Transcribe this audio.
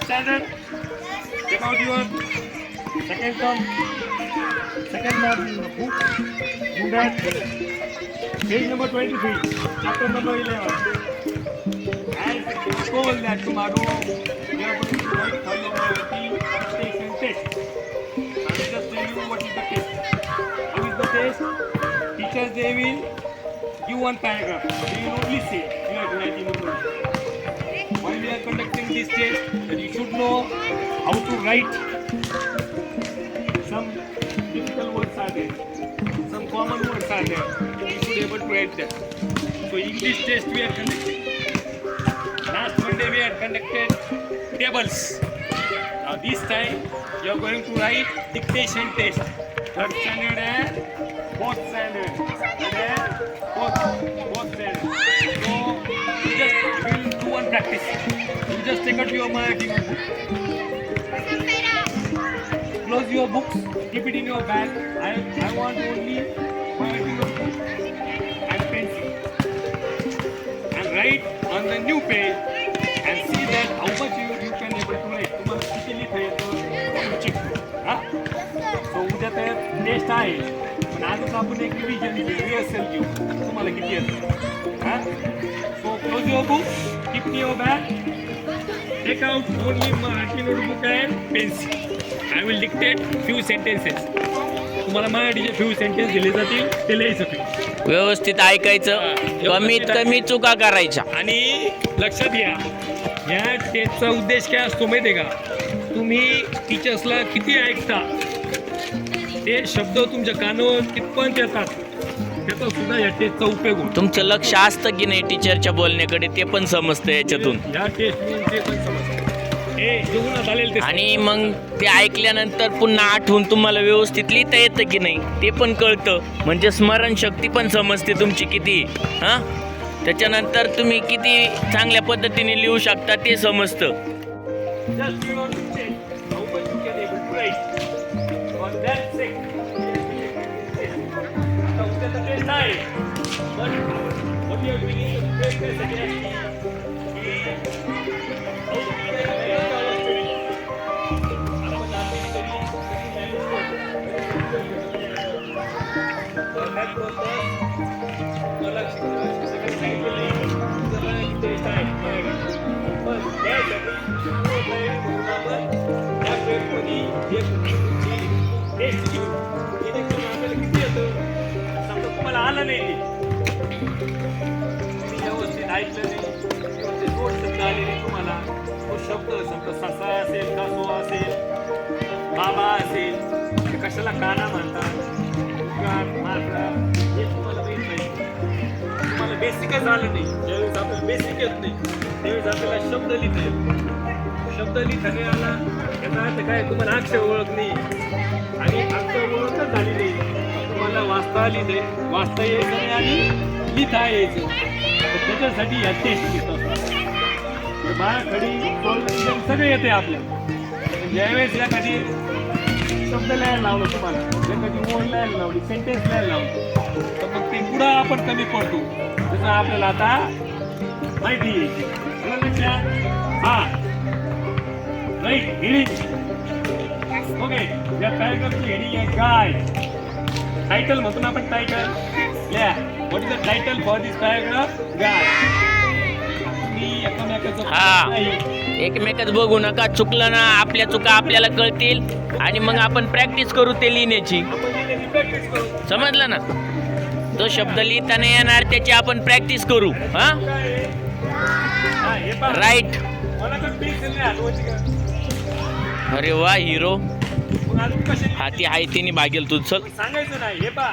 Standard. Check out your second term, second book. In that, page number 23, chapter number 11. As told that tomorrow we are going to write for your station test. I will just tell you what is the test. What is the test? Teachers, they will give one paragraph. They will only say you are writing only. While we are conducting this test, you should know how to write. Some difficult words are there, some common words are there. You should be able to write them. So English test we are conducting. Last Monday we had conducted tables. Now this time you are going to write dictation test. Third standard and fourth standard. Fourth standard. So you just will do one practice. You just take out your Marathi notebook. Close your books. Keep it in your bag. I want only Marathi notebook and pencil. And write on the new page and see that how much you can able to write. तुम्हाला किती लिहिता येतं check करू. So उद्या तर taste आहे. पण आजच आपण एक रिव्हिजन रिहर्सल घेऊ. तुम्हाला किती येतं. So close your book. Keep in your bag. Take out only Marathi notebook and pencil. I will dictate few sentences. तुम्हाला मराठीचे few sentences दिले जातील ते लिहायचं. व्यवस्थित ऐकायचं, कमीत कमी चुका करायच्या. आणि लक्षात घ्या, या टेस्टचा उद्देश काय असतो माहिती आहे का? तुम्ही टीचर्सला किती ऐकता, ते शब्द तुमच्या कानावर कितपर्यंत येतात, त्याचा सुद्धा या टेस्टचा उपयोग होतो. तुमचं लक्ष असतं की नाही टीचरच्या बोलण्याकडे ते पण समजतं याच्यातून. या टेस्ट ते पण समजतं. हे जेवणात आलेलं ते आणि मग ते ऐकल्यानंतर पुन्हा आठवून तुम्हाला व्यवस्थित लिहिता येतं की नाही ते पण कळतं. म्हणजे स्मरणशक्ती पण समजते तुमची किती. हां, त्याच्यानंतर तुम्ही किती चांगल्या पद्धतीने लिहू शकता ते समजतं. Just you want to check how much you can able to write on that sake. आता उद्याचा टेस्ट आहे, पण what you are doing is to take this again. ऐकलं नाही ते दोन शब्द आलेले तुम्हाला तो शब्द समजा ससा असेल कासवा असेल बाबा असेल ते कशाला काना म्हणतात उकार मात्रा हे तुम्हाला माहित नाही तुम्हाला बेसिकच आलं नाही ज्यावेळेस आपल्याला बेसिक येत नाही त्यावेळेस आपल्याला शब्द लिहिता येतो शब्द लिहिता नाही आला याचा अर्थ काय तुम्हाला अक्षर ओळख नाही आणि अक्षर ओळखच झाली नाही तुम्हाला वाचता यायचं नाही आणि लिहिता यायचं त्याच्यासाठी या टेस्ट घेतात बाळाखडी सगळे येते आपल्याला ज्यावेळेस एखादी शब्द लिहायला लावलं तुम्हाला एखादी ओळ लिहायला लावली सेंटेन्स लिहायला लावलं तर मग ते पुढं आपण कमी पडतो जसं आपल्याला आता माहिती आहे हा राईट हेडिंग ओके या पॅरेग्राफची हेडिंग आहे काय टायटल म्हणतो ना आपण टायटल लिहा what is the title for this paragraph guys हा एकमेकच बघू नका चुकलं ना आपल्या चुका आपल्याला कळतील आणि मग आपण प्रॅक्टिस करू ते लिहिण्याची समजलं ना तो शब्द लिहिताना येणार त्याची आपण प्रॅक्टिस करू हा राईट अरे वा हिरो हाती हाय तिने भागेल तू चल सांगायचं नाही हे पा